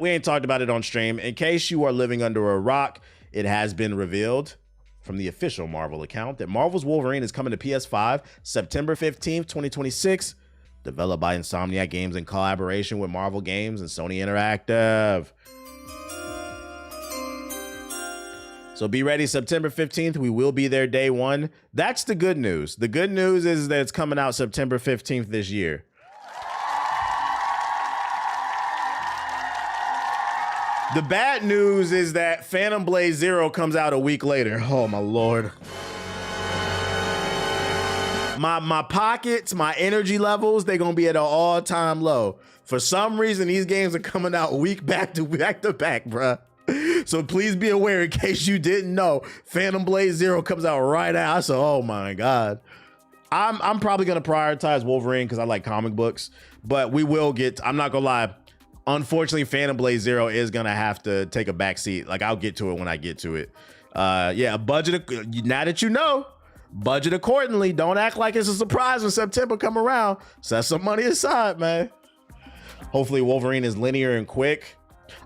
We ain't talked about it on stream. In case you are living under a rock, it has been revealed from the official Marvel account that Marvel's Wolverine is coming to PS5 September 15th, 2026, developed by Insomniac Games in collaboration with Marvel Games and Sony Interactive. So be ready September 15th. We will be there day one. That's the good news. The good news is that it's coming out September 15th this year. The bad news is that Phantom Blade Zero comes out a week later. Oh my Lord. My pockets, my energy levels, they're gonna be at an all-time low. For some reason, these games are coming out week back to back, bruh. So please be aware, in case you didn't know, Phantom Blade Zero comes out right now. So, oh my God. I'm probably gonna prioritize Wolverine because I like comic books, but we will get, I'm not gonna lie. Unfortunately, Phantom Blade Zero is gonna have to take a back seat. Like, I'll get to it when I get to it. Yeah, budget, now that you know, budget accordingly. Don't act like it's a surprise when September come around. Set some money aside, man. Hopefully Wolverine is linear and quick.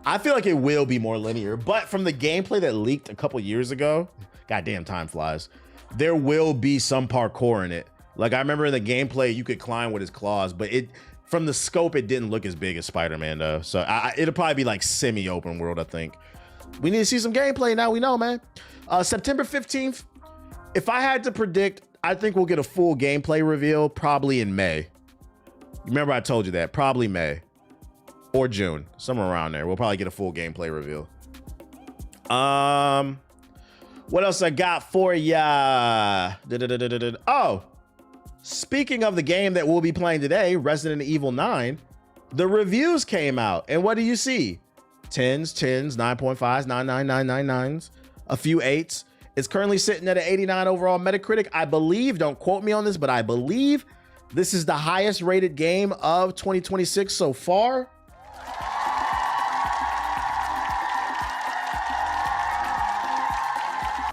I feel like it will be more linear, but from the gameplay that leaked a couple years ago, goddamn time flies, there will be some parkour in it. Like, I remember in the gameplay, you could climb with his claws, but from the scope, it didn't look as big as Spider-Man though. So it'll probably be like semi-open world, I think. We need to see some gameplay now, we know, man. September 15th, if I had to predict, I think we'll get a full gameplay reveal probably in May. Remember I told you that, probably May. Or June, somewhere around there. We'll probably get a full gameplay reveal. What else I got for ya? Oh, speaking of the game that we'll be playing today, Resident Evil 9, the reviews came out. And what do you see? 10s, 9.5s, 99999s, a few 8s. It's currently sitting at an 89 overall Metacritic. I believe, don't quote me on this, but I believe this is the highest rated game of 2026 so far.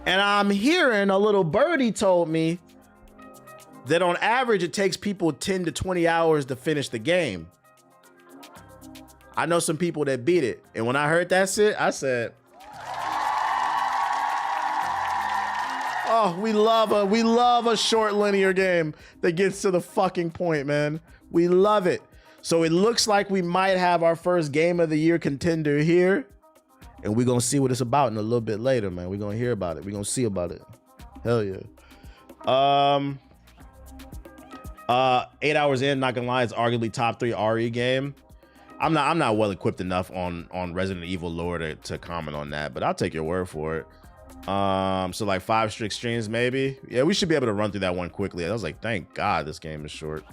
And I'm hearing a little birdie told me that on average, it takes people 10 to 20 hours to finish the game. I know some people that beat it. And when I heard that shit, I said, oh, we love a short linear game that gets to the fucking point, man. We love it. So it looks like we might have our first game of the year contender here. And we're gonna see what it's about in a little bit later, man. We're gonna hear about it. We're gonna see about it. Hell yeah. 8 hours in, not gonna lie, it's arguably top 3 RE game. I'm not well equipped enough on Resident Evil lore to comment on that, but I'll take your word for it. So like 5 strict streams maybe. Yeah, we should be able to run through that one quickly. I was like, thank God this game is short.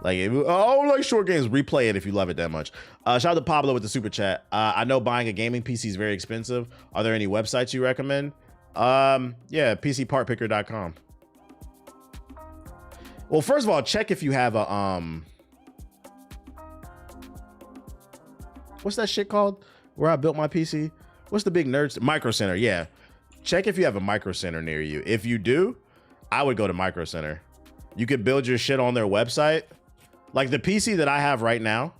Like, like short games, replay it if you love it that much. Shout out to Pablo with the super chat. I know buying a gaming PC is very expensive. Are there any websites you recommend? Yeah, PCPartPicker.com. Well, first of all, check if you have a what's that shit called? Where I built my PC? What's the big nerd? Micro Center, yeah. Check if you have a Micro Center near you. If you do, I would go to Micro Center. You could build your shit on their website. Like the PC that I have right now,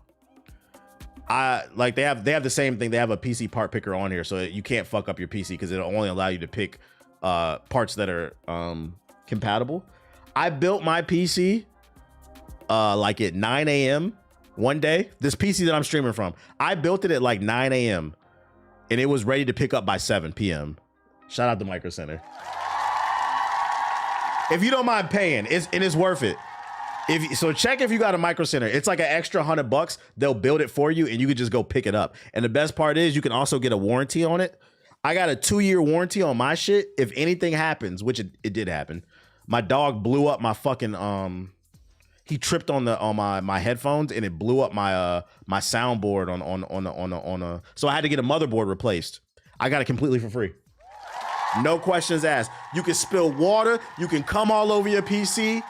they have the same thing. They have a PC part picker on here, so you can't fuck up your PC because it'll only allow you to pick parts that are compatible. I built my PC like at 9 a.m. one day. This PC that I'm streaming from, I built it at like 9 a.m. and it was ready to pick up by 7 p.m. Shout out to Micro Center. If you don't mind paying, it's worth it. So check if you got a Micro Center. It's like an extra $100. They'll build it for you and you can just go pick it up. And the best part is you can also get a warranty on it. I got a 2-year warranty on my shit. If anything happens, which it did happen, my dog blew up my fucking he tripped on my headphones and it blew up my my soundboard on so I had to get a motherboard replaced. I got it completely for free. No questions asked. You can spill water, you can come all over your PC.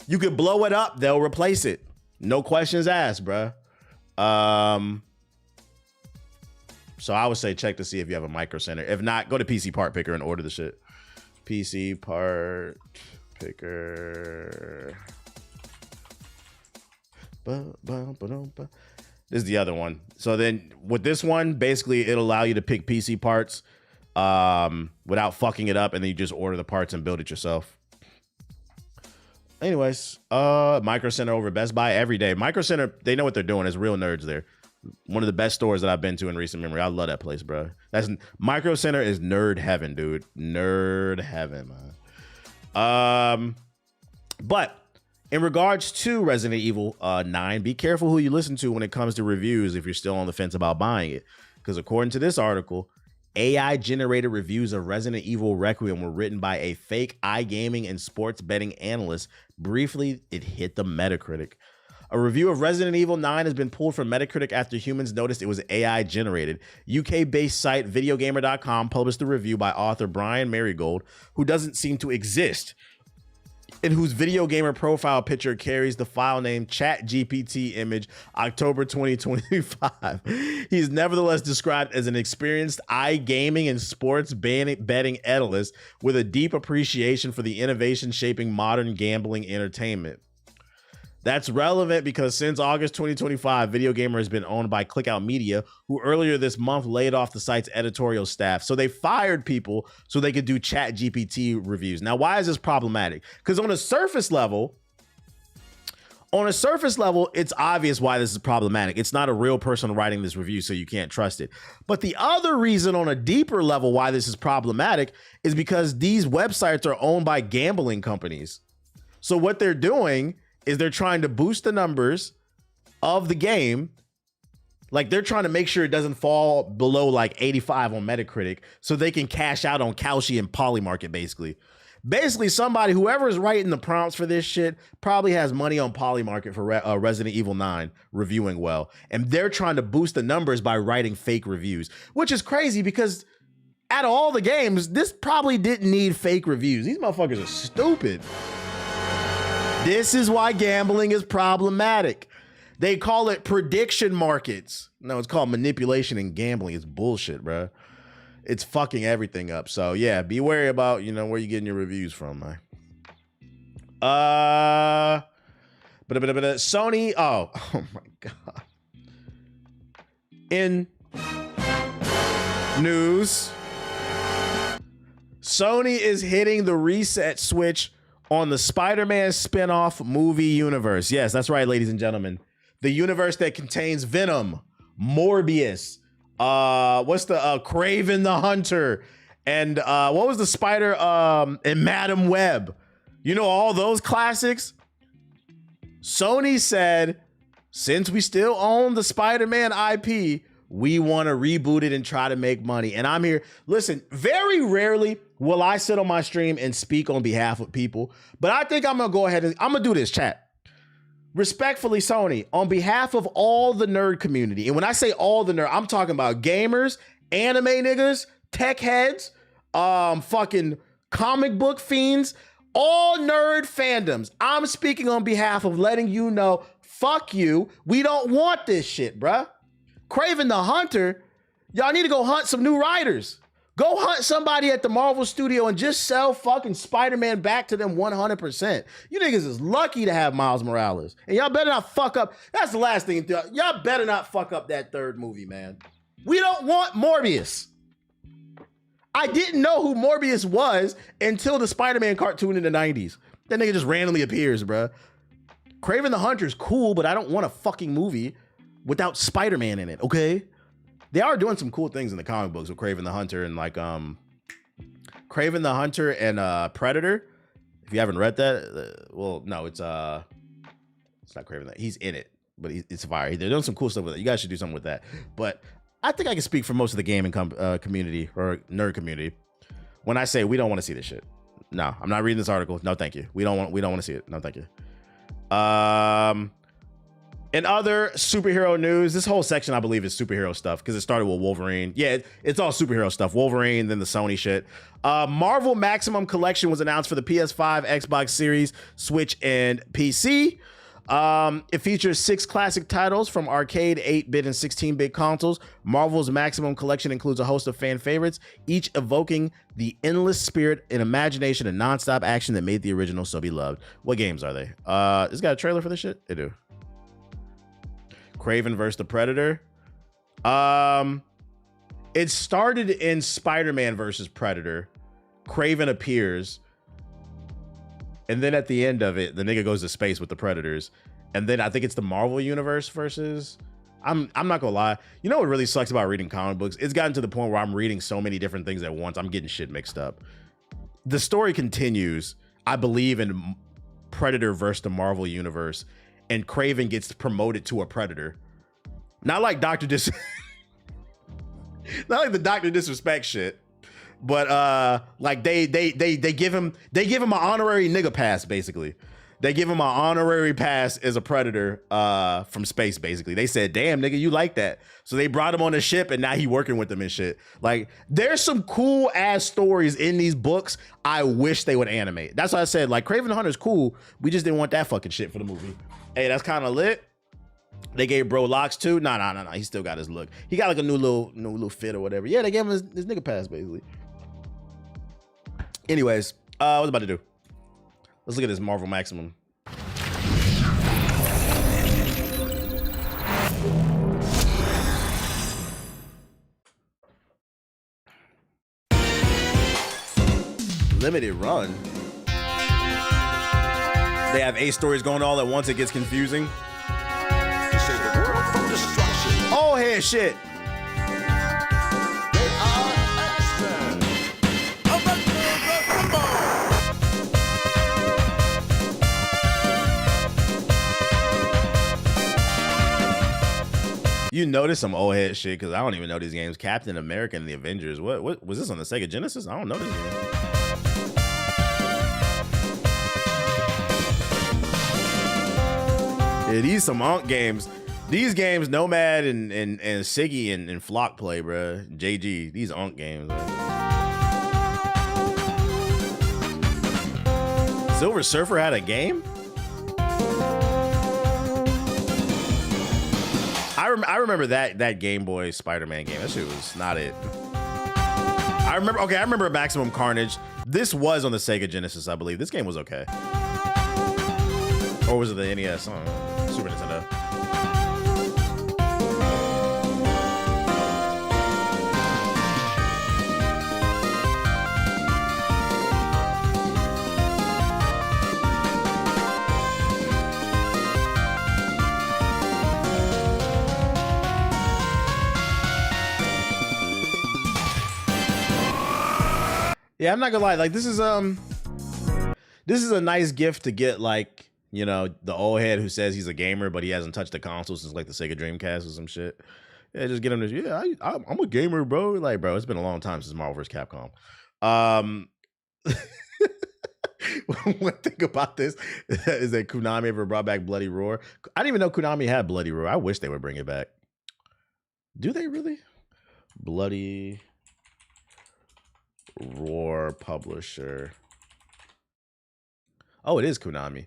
You could blow it up, they'll replace it. No questions asked, bruh. So I would say check to see if you have a Micro Center. If not, go to PC Part Picker and order the shit. PC Part Picker. This is the other one. So then with this one, basically it'll allow you to pick PC parts without fucking it up, and then you just order the parts and build it yourself. Anyways, Micro Center over Best Buy every day. Micro Center, they know what they're doing. There's real nerds there. One of the best stores that I've been to in recent memory. I love that place, bro. That's Micro Center is nerd heaven, dude. Nerd heaven, man. But in regards to Resident Evil 9, be careful who you listen to when it comes to reviews if you're still on the fence about buying it. Because according to this article, AI-generated reviews of Resident Evil Requiem were written by a fake iGaming and sports betting analyst. Briefly, it hit the Metacritic. A review of Resident Evil 9 has been pulled from Metacritic after humans noticed it was AI-generated. UK-based site VideoGamer.com published the review by author Brian Marigold, who doesn't seem to exist, and whose Video Gamer profile picture carries the file name ChatGPT image October 2025. He's nevertheless described as an experienced iGaming and sports betting analyst with a deep appreciation for the innovation shaping modern gambling entertainment. That's relevant because since August 2025, Video Gamer has been owned by Clickout Media, who earlier this month laid off the site's editorial staff. So they fired people so they could do ChatGPT reviews. Now, why is this problematic? Because on a surface level, it's obvious why this is problematic. It's not a real person writing this review, so you can't trust it. But the other reason on a deeper level why this is problematic is because these websites are owned by gambling companies. So what they're doing is they're trying to boost the numbers of the game. Like they're trying to make sure it doesn't fall below like 85 on Metacritic so they can cash out on Kalshi and Polymarket basically. Basically somebody, whoever is writing the prompts for this shit probably has money on Polymarket for Resident Evil 9 reviewing well. And they're trying to boost the numbers by writing fake reviews, which is crazy because out of all the games, this probably didn't need fake reviews. These motherfuckers are stupid. This is why gambling is problematic. They call it prediction markets. No, it's called manipulation and gambling. It's bullshit, bro. It's fucking everything up. So yeah, be wary about, where you're getting your reviews from, man. Sony. Oh my God. In news, Sony is hitting the reset switch on the Spider-Man spin-off movie universe. Yes, that's right, ladies and gentlemen. The universe that contains Venom, Morbius, Kraven the Hunter, and what was the spider, and Madam Web. All those classics. Sony said, since we still own the Spider-Man IP, we want to reboot it and try to make money. And I'm here. Listen, very rarely will I sit on my stream and speak on behalf of people, but I think I'm going to go ahead and I'm going to do this, chat. Respectfully, Sony, on behalf of all the nerd community, and when I say all the nerd, I'm talking about gamers, anime niggas, tech heads, fucking comic book fiends, all nerd fandoms. I'm speaking on behalf of letting you know, fuck you. We don't want this shit, bruh. Kraven the Hunter, y'all need to go hunt some new writers. Go hunt somebody at the Marvel studio and just sell fucking Spider-Man back to them 100%. You niggas is lucky to have Miles Morales. And y'all better not fuck up. That's the last thing. Y'all better not fuck up that third movie, man. We don't want Morbius. I didn't know who Morbius was until the Spider-Man cartoon in the 90s. That nigga just randomly appears, bruh. Kraven the Hunter's cool, but I don't want a fucking movie without Spider-Man in it, okay? They are doing some cool things in the comic books with Kraven the Hunter and Kraven the Hunter and Predator. If you haven't read that, well, no, it's not Kraven. He's in it, but it's fire. They're doing some cool stuff with it. You guys should do something with that. But I think I can speak for most of the gaming community or nerd community when I say we don't want to see this shit. No, I'm not reading this article. No, thank you. We don't want to see it. No, thank you. In other superhero news, this whole section, I believe, is superhero stuff because it started with Wolverine. Yeah, it's all superhero stuff. Wolverine, then the Sony shit. Marvel Maximum Collection was announced for the PS5, Xbox Series, Switch, and PC. It features 6 classic titles from arcade, 8-bit, and 16-bit consoles. Marvel's Maximum Collection includes a host of fan favorites, each evoking the endless spirit and imagination and nonstop action that made the original so beloved. What games are they? This got a trailer for this shit? They do. Kraven versus the Predator. It started in Spider-Man versus Predator. Kraven appears, and then at the end of it, the nigga goes to space with the Predators. And then I think it's the Marvel Universe versus. I'm not gonna lie. You know what really sucks about reading comic books? It's gotten to the point where I'm reading so many different things at once. I'm getting shit mixed up. The story continues, I believe, in Predator versus the Marvel Universe, and Kraven gets promoted to a Predator. Not like not like the Dr. Disrespect shit, but like they give him an honorary nigga pass, basically. They give him an honorary pass as a Predator from space, basically. They said, damn, nigga, you like that. So they brought him on the ship, and now he working with them and shit. Like, there's some cool ass stories in these books I wish they would animate. That's why I said, like, Kraven the Hunter's cool. We just didn't want that fucking shit for the movie. Hey, that's kind of lit. They gave bro locks too. Nah. He still got his look. He got like a new little fit or whatever. Yeah, they gave him his nigga pass, basically. Anyways, what was I about to do? Let's look at this Marvel Maximum. Limited run. They have 8 stories going all at once. It gets confusing. To save the world from destruction. Oh, hey, shit. They are X-Men. You notice some old head shit because I don't even know these games. Captain America and the Avengers. What was this on the Sega Genesis? I don't know this game. Yeah, these some Unk games. These games, Nomad and Siggy and Flock play, bro. JG, these Unk games. Bro. Silver Surfer had a game? I remember that Game Boy Spider-Man game. That shit was not it. I remember Maximum Carnage. This was on the Sega Genesis, I believe. This game was okay. Or was it the NES? I don't know. Super Nintendo. Yeah, I'm not gonna lie. Like, this is a nice gift to get, like, you know, the old head who says he's a gamer, but he hasn't touched the console since like the Sega Dreamcast or some ship. Yeah, just get him to, yeah, I'm a gamer, bro. Like, bro, it's been a long time since Marvel vs. Capcom. One thing about this is that Konami ever brought back Bloody Roar. I didn't even know Konami had Bloody Roar. I wish they would bring it back. Do they really? Bloody Roar publisher. Oh, it is Konami.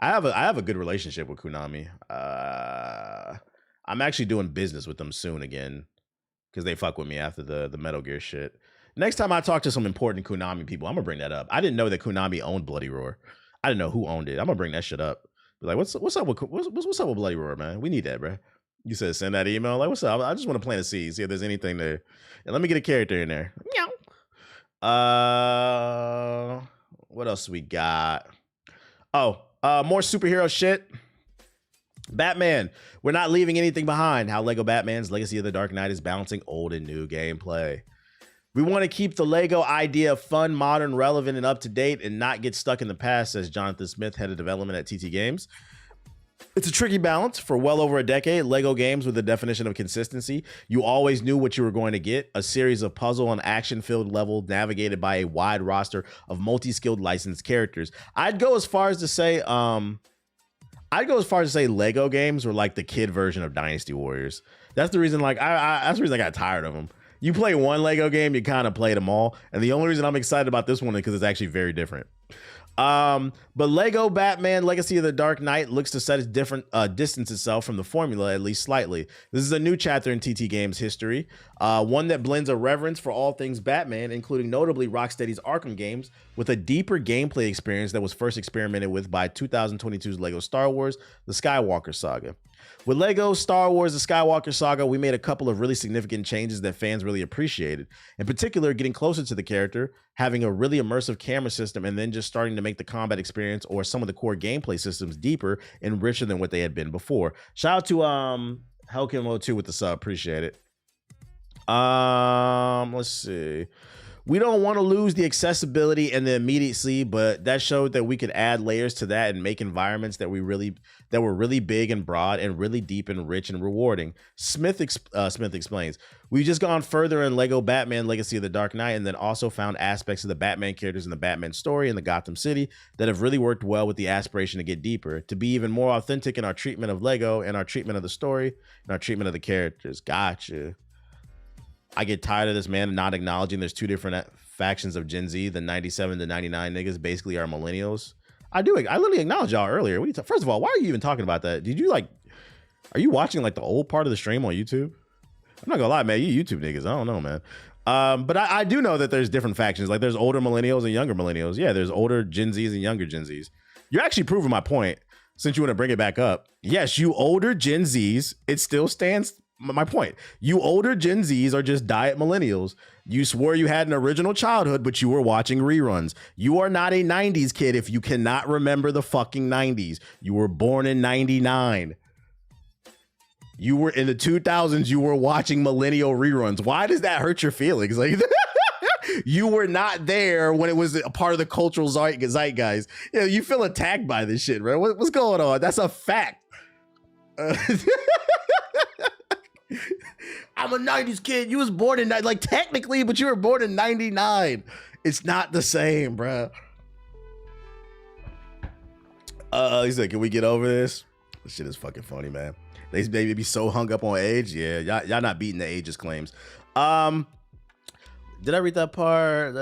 I have a good relationship with Konami. I'm actually doing business with them soon again because they fuck with me after the Metal Gear shit. Next time I talk to some important Konami people, I'm gonna bring that up. I didn't know that Konami owned Bloody Roar. I didn't know who owned it. I'm gonna bring that shit up. Be like, what's up with Bloody Roar, man? We need that, bro. You said send that email. Like, what's up? I just want to plant a seed, see if there's anything there. And let me get a character in there. Meow. What else we got? Oh, more superhero shit. Batman. We're not leaving anything behind. How Lego Batman's Legacy of the Dark Knight is balancing old and new gameplay. We want to keep the Lego idea fun, modern, relevant, and up to date and not get stuck in the past, says Jonathan Smith, head of development at TT Games. It's a tricky balance. For well over a decade, Lego games with the definition of consistency. You always knew what you were going to get, a series of puzzle and action-filled levels navigated by a wide roster of multi-skilled licensed characters. I'd go as far as to say Lego games were like the kid version of Dynasty Warriors. That's the reason, like, that's the reason I got tired of them. You play one Lego game, you kind of play them all. And the only reason I'm excited about this one is because it's actually very different. But Lego Batman Legacy of the Dark Knight looks to set its distance itself from the formula, at least slightly. This is a new chapter in TT Games history, one that blends a reverence for all things Batman, including notably Rocksteady's Arkham games, with a deeper gameplay experience that was first experimented with by 2022's Lego Star Wars: The Skywalker Saga. With Lego Star Wars The Skywalker Saga, we made a couple of really significant changes that fans really appreciated. In particular, getting closer to the character, having a really immersive camera system, and then just starting to make the combat experience or some of the core gameplay systems deeper and richer than what they had been before. Shout out to Hellkin 02 with the sub. Appreciate it. Let's see. We don't want to lose the accessibility and the immediacy, but that showed that we could add layers to that and make environments that were really big and broad and really deep and rich and rewarding. Smith explains, we've just gone further in Lego Batman Legacy of the Dark Knight and then also found aspects of the Batman characters in the Batman story in the Gotham City that have really worked well with the aspiration to get deeper, to be even more authentic in our treatment of Lego and our treatment of the story and our treatment of the characters. Gotcha. I get tired of this, man, not acknowledging there's two different factions of Gen Z. The 97 to 99 niggas basically are millennials. I literally acknowledged y'all earlier. What are you first of all, why are you even talking about that? Did you are you watching the old part of the stream on YouTube? I'm not gonna lie, man, you YouTube niggas, I don't know, man. But I do know that there's different factions. Like there's older millennials and younger millennials. Yeah, there's older Gen Zs and younger Gen Zs. You're actually proving my point since you want to bring it back up. Yes, you older Gen Zs, it still stands my point. You older Gen Zs are just diet millennials. You swore you had an original childhood, but you were watching reruns. You are not a 90s kid if you cannot remember the fucking 90s. You were born in 99. You were in the 2000s. You were watching millennial reruns. Why does that hurt your feelings? Like you were not there when it was a part of the cultural zeitgeist. Yeah, you feel attacked by this shit, right? What's going on? That's a fact. I'm a 90s kid. You was born in technically, but you were born in 99. It's not the same, bro. He said, can we get over this? This shit is fucking funny, man. They be so hung up on age. Yeah, y'all not beating the ageist claims. Did I read that part?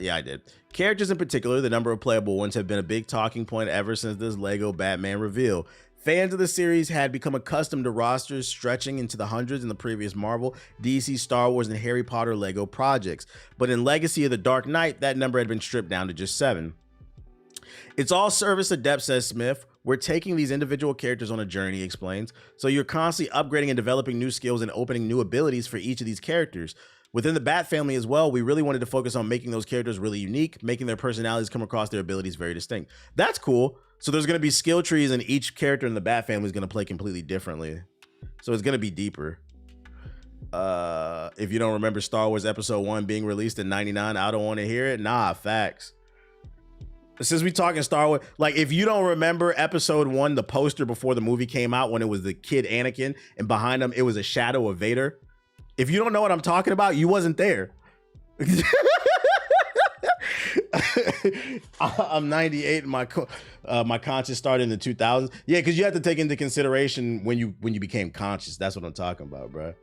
Yeah, I did. Characters in particular, the number of playable ones, have been a big talking point ever since this Lego Batman reveal. Fans of the series had become accustomed to rosters stretching into the hundreds in the previous Marvel, DC, Star Wars, and Harry Potter Lego projects. But in Legacy of the Dark Knight, that number had been stripped down to just 7. It's all service adept, says Smith. We're taking these individual characters on a journey, he explains. So you're constantly upgrading and developing new skills and opening new abilities for each of these characters. Within the Bat family as well, we really wanted to focus on making those characters really unique, making their personalities come across, their abilities very distinct. That's cool. So there's going to be skill trees, and each character in the Bat family is going to play completely differently. So it's going to be deeper. If you don't remember Star Wars Episode 1 being released in 99, I don't want to hear it. Nah, facts. Since we talking Star Wars, if you don't remember Episode 1, the poster before the movie came out when it was the kid Anakin, and behind him it was a shadow of Vader. If you don't know what I'm talking about, you wasn't there. I'm 98 and my conscious started in the 2000s. Yeah, because you have to take into consideration when you became conscious. That's what I'm talking about, bro.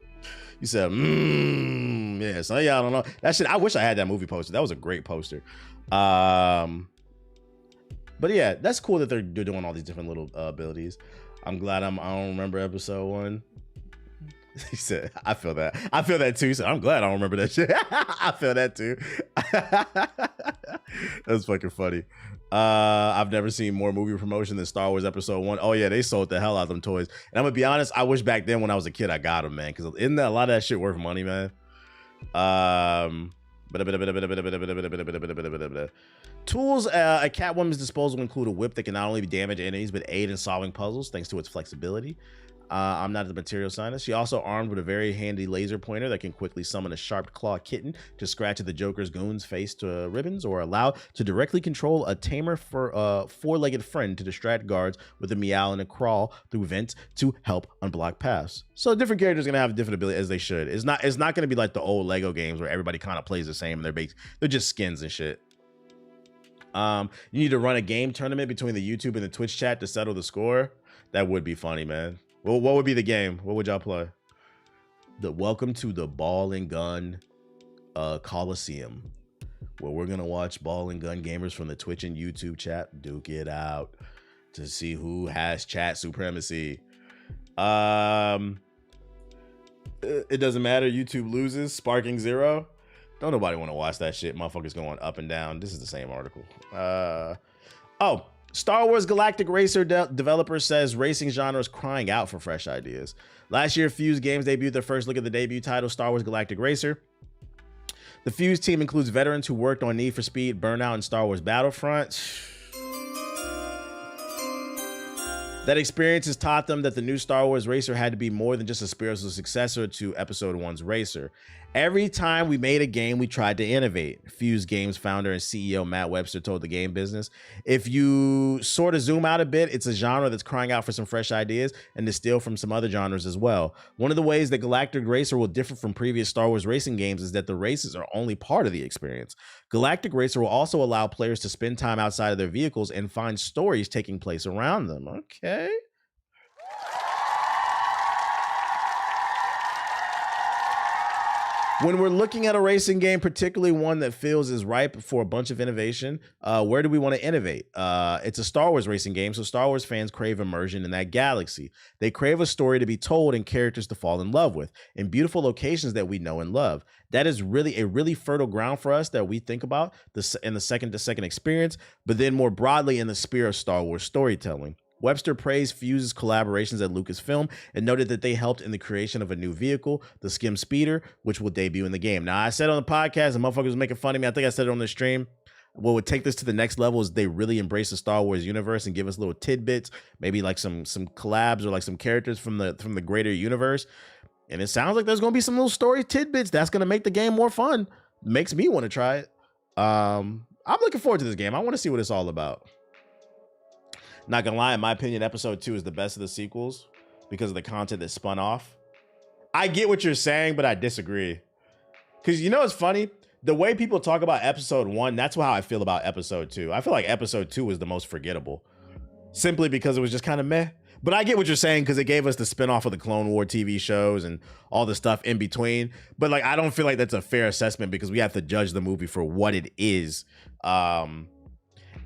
You said, yeah. So yeah, I don't know that shit. I wish I had that movie poster. That was a great poster. But yeah, that's cool that they're doing all these different little abilities. I'm glad I don't remember Episode 1. He said, I feel that. I feel that too. He said, I'm glad I don't remember that shit. I feel that too. That's fucking funny. I've never seen more movie promotion than Star Wars Episode 1. Oh yeah, they sold the hell out of them toys. And I'm gonna be honest, I wish back then when I was a kid I got them, man. Because isn't that a lot of that shit worth money, man? Tools at Catwoman's disposal include a whip that can not only damage enemies but aid in solving puzzles thanks to its flexibility. I'm not a material scientist. She also armed with a very handy laser pointer that can quickly summon a sharp claw kitten to scratch at the Joker's goon's face to ribbons, or allow to directly control a tamer for four-legged friend to distract guards with a meow and a crawl through vents to help unblock paths. So different characters are gonna have different abilities, as they should. It's not gonna be like the old Lego games where everybody kind of plays the same and they're just skins and shit. You need to run a game tournament between the YouTube and the Twitch chat to settle the score. That would be funny, man. Well, what would be the game? What would y'all play? Welcome to the Ball and Gun Coliseum, where we're gonna watch ball and gun gamers from the Twitch and YouTube chat duke it out to see who has chat supremacy. It doesn't matter. YouTube loses. Sparking 0. Don't nobody want to watch that shit. Motherfuckers going up and down. This is the same article. Oh. Star Wars Galactic Racer developer says racing genre is crying out for fresh ideas. Last year, Fuse Games debuted their first look at the debut title, Star Wars Galactic Racer. The Fuse team includes veterans who worked on Need for Speed, Burnout, and Star Wars Battlefront. That experience has taught them that the new Star Wars Racer had to be more than just a spiritual successor to Episode 1's Racer. Every time we made a game, we tried to innovate. Fuse Games founder and CEO Matt Webster told the game business. If you sort of zoom out a bit, it's a genre that's crying out for some fresh ideas and to steal from some other genres as well. One of the ways that Galactic Racer will differ from previous Star Wars racing games is that the races are only part of the experience. Galactic Racer will also allow players to spend time outside of their vehicles and find stories taking place around them. Okay. When we're looking at a racing game, particularly one that feels is ripe for a bunch of innovation, where do we want to innovate? It's a Star Wars racing game, so Star Wars fans crave immersion in that galaxy. They crave a story to be told and characters to fall in love with, in beautiful locations that we know and love. That is really a really fertile ground for us that we think about in the second-to-second experience, but then more broadly in the sphere of Star Wars storytelling. Webster praised Fuse's collaborations at Lucasfilm and noted that they helped in the creation of a new vehicle, the Skim Speeder, which will debut in the game. Now, I said on the podcast, and motherfuckers was making fun of me. I think I said it on the stream. What would take this to the next level is they really embrace the Star Wars universe and give us little tidbits, maybe like some collabs or like some characters from the greater universe. And it sounds like there's going to be some little story tidbits that's going to make the game more fun. Makes me want to try it. I'm looking forward to this game. I want to see what it's all about. Not gonna lie, in my opinion, episode 2 is the best of the sequels because of the content that spun off. I get what you're saying, but I disagree. Because you know what's funny? The way people talk about episode 1, that's how I feel about episode 2. I feel like episode 2 was the most forgettable. Simply because it was just kind of meh. But I get what you're saying because it gave us the spinoff of the Clone War TV shows and all the stuff in between. But like, I don't feel like that's a fair assessment because we have to judge the movie for what it is.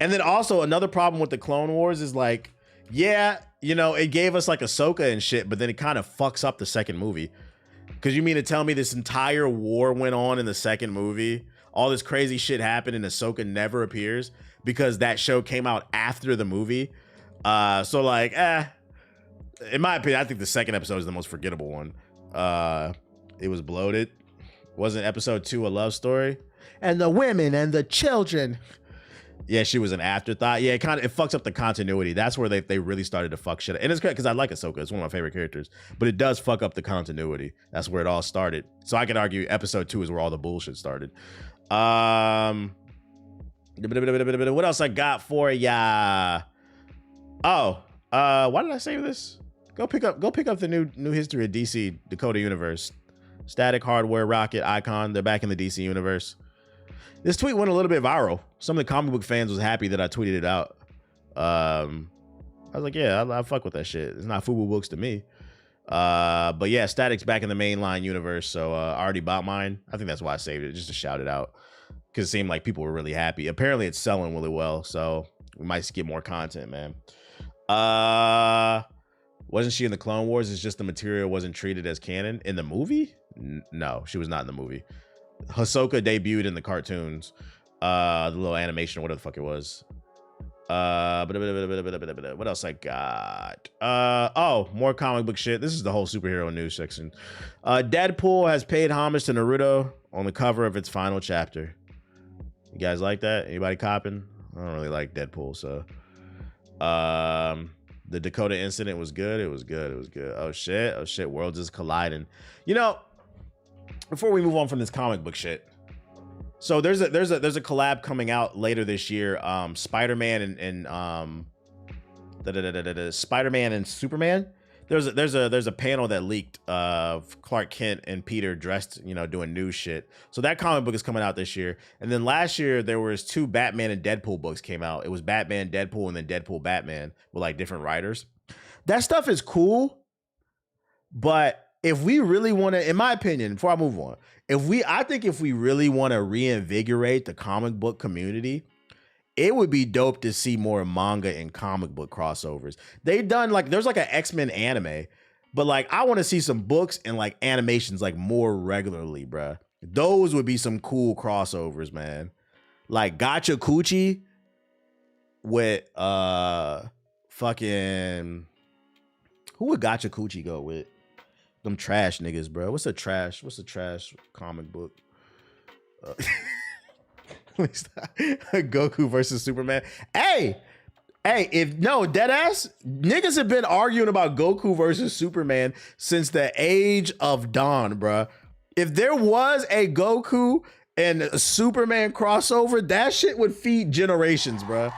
And then also another problem with the Clone Wars is like, yeah, you know, it gave us like Ahsoka and shit, but then it kind of fucks up the second movie. Because you mean to tell me this entire war went on in the second movie? All this crazy shit happened and Ahsoka never appears because that show came out after the movie. So like, in my opinion, I think the second episode is the most forgettable one. It was bloated. Wasn't episode 2 a love story? And the women and the children. Yeah, she was an afterthought. Yeah, it fucks up the continuity. That's where they really started to fuck shit up. And it's great because I like Ahsoka. It's one of my favorite characters. But it does fuck up the continuity. That's where it all started. So I could argue episode 2 is where all the bullshit started. What else I got for ya? Oh, why did I save this? Go pick up the new history of DC Dakota Universe. Static, Hardware, Rocket, Icon. They're back in the DC universe. This tweet went a little bit viral. Some of the comic book fans was happy that I tweeted it out. I was like, yeah, I fuck with that shit. It's not FUBU books to me. But yeah, Static's back in the mainline universe. So I already bought mine. I think that's why I saved it, just to shout it out. Because it seemed like people were really happy. Apparently it's selling really well. So we might get more content, man. Wasn't she in the Clone Wars? It's just the material wasn't treated as canon. In the movie? No, she was not in the movie. Ahsoka debuted in the cartoons, the little animation or whatever the fuck it was. What else I got? Oh, more comic book shit. This is the whole superhero news section. Deadpool has paid homage to Naruto on the cover of its final chapter. You guys like that? Anybody copping? I don't really like Deadpool, so. The Dakota incident was good. It was good. It was good. Oh shit. Worlds is colliding. You know, before we move on from this comic book shit, so there's a collab coming out later this year. Spider-Man and Spider-Man and Superman. There's a panel that leaked of Clark Kent and Peter dressed, you know, doing new shit. So that comic book is coming out this year. And then last year there was 2 Batman and Deadpool books came out. It was Batman, Deadpool, and then Deadpool, Batman with like different writers. That stuff is cool, but if we really want to, in my opinion, before I move on, I think if we really want to reinvigorate the comic book community, it would be dope to see more manga and comic book crossovers. They've done like, there's like an X-Men anime, but like, I want to see some books and like animations like more regularly, bruh. Those would be some cool crossovers, man. Like Gacha Coochie with fucking who would Gacha Coochie go with? Them trash niggas, bro. What's the trash comic book? Goku versus Superman. Hey, if no dead ass niggas have been arguing about Goku versus Superman since the age of Dawn, bro. If there was a Goku and a Superman crossover, that shit would feed generations, bro.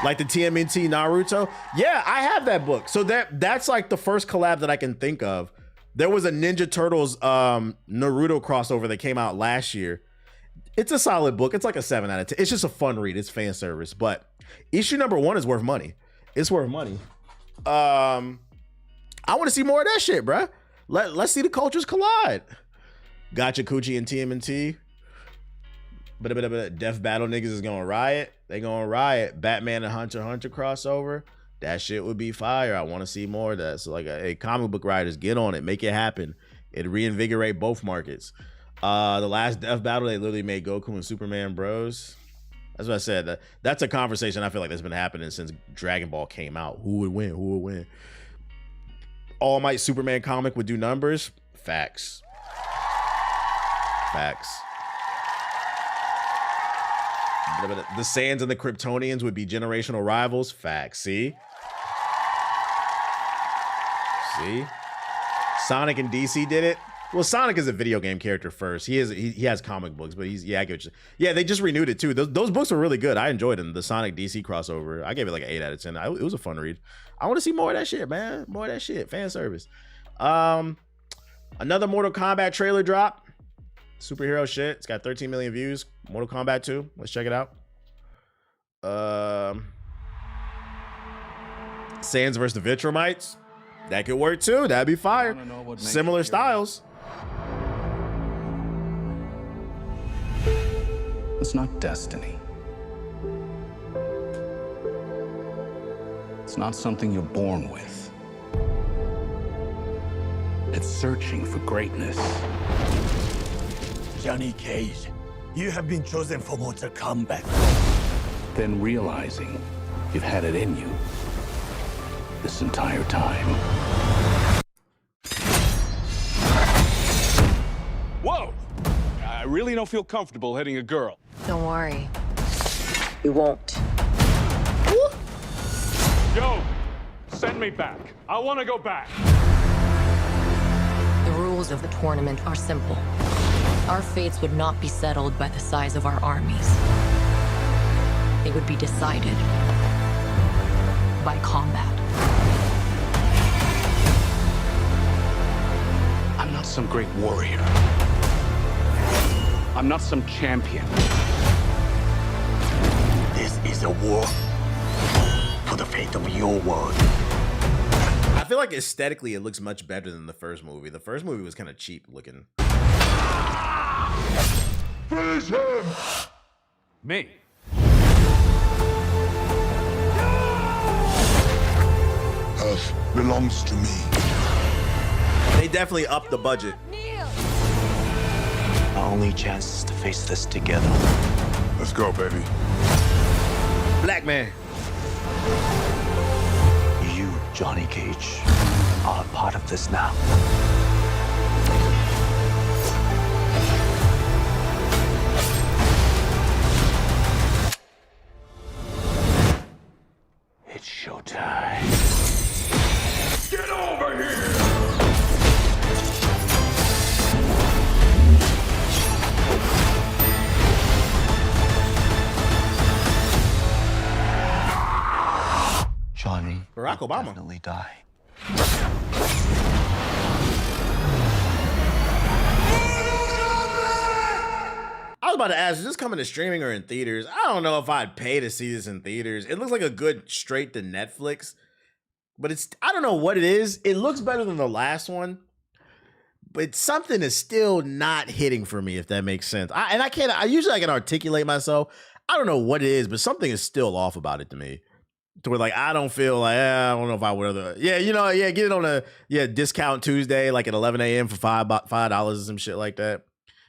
Like the TMNT Naruto. Yeah, I have that book. So that's like the first collab that I can think of. There was a Ninja Turtles Naruto crossover that came out last year. It's a solid book. It's like a 7 out of 10. It's just a fun read. It's fan service. But issue number 1 is worth money. It's worth money. I want to see more of that shit, bro. Let's see the cultures collide. Gacha Coochie and TMNT. But Death Battle niggas is gonna riot. They gonna riot. Batman and Hunter x Hunter crossover. That shit would be fire. I want to see more of that. So like, hey, comic book writers, get on it. Make it happen. It'd reinvigorate both markets. The last Death Battle, they literally made Goku and Superman bros. That's what I said. That's a conversation I feel like that's been happening since Dragon Ball came out. Who would win? Who would win? All Might Superman comic would do numbers. Facts. The Saiyans and the Kryptonians would be generational rivals. Facts. See? Sonic and DC did it. Well, Sonic is a video game character first. He has comic books, but I get you. Yeah, they just renewed it too. Those books were really good. I enjoyed them. The Sonic DC crossover. I gave it like an 8 out of 10. It was a fun read. I want to see more of that shit, man. More of that shit. Fan service. Another Mortal Kombat trailer drop. Superhero shit. It's got 13 million views. Mortal Kombat 2. Let's check it out. Saiyans versus the Vitromites. That could work too. That'd be fire. Similar styles. It's not destiny. It's not something you're born with. It's searching for greatness. Johnny Cage, you have been chosen for Mortal Kombat. Then realizing you've had it in you this entire time. Whoa! I really don't feel comfortable hitting a girl. Don't worry. You won't. Yo, send me back. I want to go back. The rules of the tournament are simple. Our fates would not be settled by the size of our armies. They would be decided by combat. I'm not some great warrior. I'm not some champion. This is a war for the fate of your world. I feel like aesthetically it looks much better than the first movie. The first movie was kind of cheap looking. Finish him! Me? Earth belongs to me. They definitely upped the budget. Our only chance is to face this together. Let's go, baby. Black man. You, Johnny Cage, are a part of this now. It's showtime. Get over here! Johnny Barack will Obama. definitely die. I was about to ask, is this coming to streaming or in theaters? I don't know if I'd pay to see this in theaters. It looks like a good straight to Netflix, but I don't know what it is. It looks better than the last one, but something is still not hitting for me, if that makes sense. I usually I can articulate myself. I don't know what it is, but something is still off about it to me. To where like I don't feel like I don't know if I would have get it on a discount Tuesday like at 11 a.m. for $5 or some shit like that.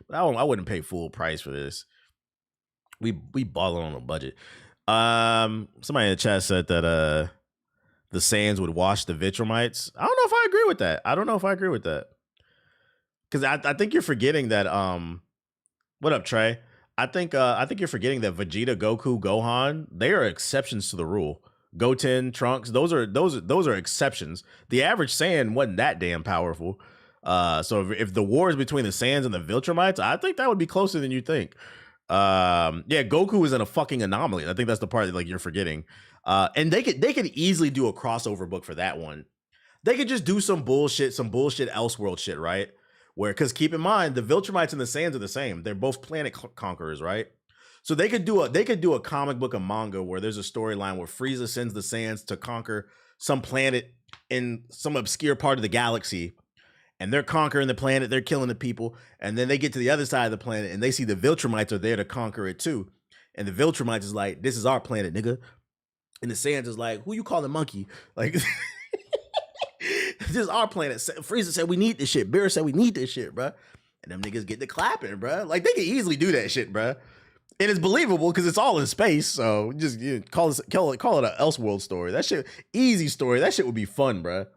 But I wouldn't pay full price for this. We balling on a budget. Somebody in the chat said that the sands would wash the Viltrumites. I don't know if I agree with that. Because I think you're forgetting that what up, Trey? I think you're forgetting that Vegeta, Goku, Gohan, they are exceptions to the rule. Goten, Trunks, those are exceptions. The average Saiyan wasn't that damn powerful. So if the war is between the Saiyans and the Viltrumites, I think that would be closer than you think. Yeah, Goku is in a fucking anomaly. I think that's the part that like you're forgetting. And they could easily do a crossover book for that one. They could just do some bullshit Elseworld shit, right? Where, because keep in mind, the Viltrumites and the Saiyans are the same. They're both planet conquerors, right? So they could do a comic book, a manga where there's a storyline where Frieza sends the Saiyans to conquer some planet in some obscure part of the galaxy, and they're conquering the planet, they're killing the people, and then they get to the other side of the planet and they see the Viltrumites are there to conquer it too. And the Viltrumites is like, this is our planet, nigga. And the Saiyans is like, who you calling monkey? Like, this is our planet. Frieza said we need this shit. Beerus said we need this shit, bruh. And them niggas get to clapping, bruh. Like, they can easily do that shit, bruh. And it's believable because it's all in space. So just call it an Elseworld story. That shit, easy story. That shit would be fun, bruh.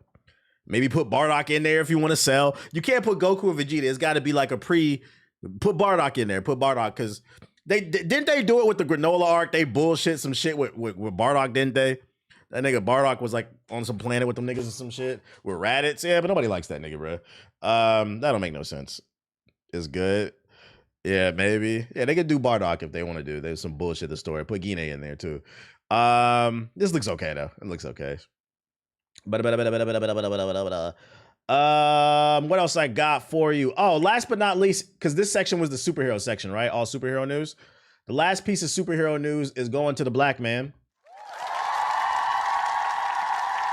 Maybe put Bardock in there if you want to sell. You can't put Goku and Vegeta. It's got to be like put Bardock in there. Put Bardock, because didn't they do it with the granola arc? They bullshit some shit with Bardock, didn't they? That nigga Bardock was like on some planet with them niggas and some shit with Raditz. Yeah, but nobody likes that nigga, bro. That don't make no sense. It's good. Yeah, maybe. Yeah, they could do Bardock if they want to do. There's some bullshit in the story. Put Gine in there too. This looks okay though. It looks okay. What else I got for you? Oh, last but not least, because this section was the superhero section, right? All superhero news. The last piece of superhero news is going to the black man.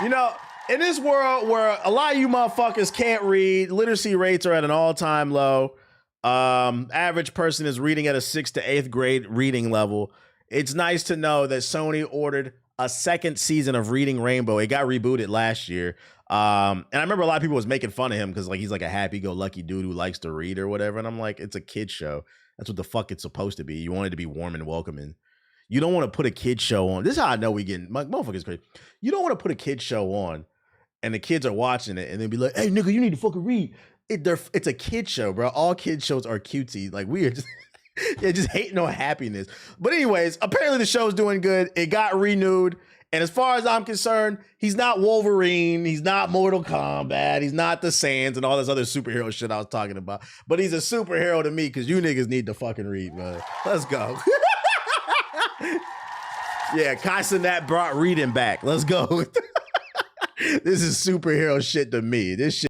You know, in this world where a lot of you motherfuckers can't read, literacy rates are at an all-time low. Average person is reading at a 6th to 8th grade reading level. It's nice to know that Sony ordered a second season of Reading Rainbow. It got rebooted last year. And I remember a lot of people was making fun of him because like he's like a happy-go-lucky dude who likes to read or whatever. And I'm like, it's a kid show. That's what the fuck it's supposed to be. You want it to be warm and welcoming. You don't want to put a kid show on. This is how I know we getting motherfuckers crazy. You don't want to put a kid show on and the kids are watching it and then be like, hey nigga, you need to fucking read. It's a kid show, bro. All kid shows are cutesy. Like we are just yeah, just hating on happiness. But anyways, apparently the show's doing good. It got renewed. And as far as I'm concerned, he's not Wolverine. He's not Mortal Kombat. He's not the Saiyans and all this other superhero shit I was talking about. But he's a superhero to me because you niggas need to fucking read, man. Let's go. Yeah, Kai Cenat brought reading back. Let's go. This is superhero shit to me. This shit.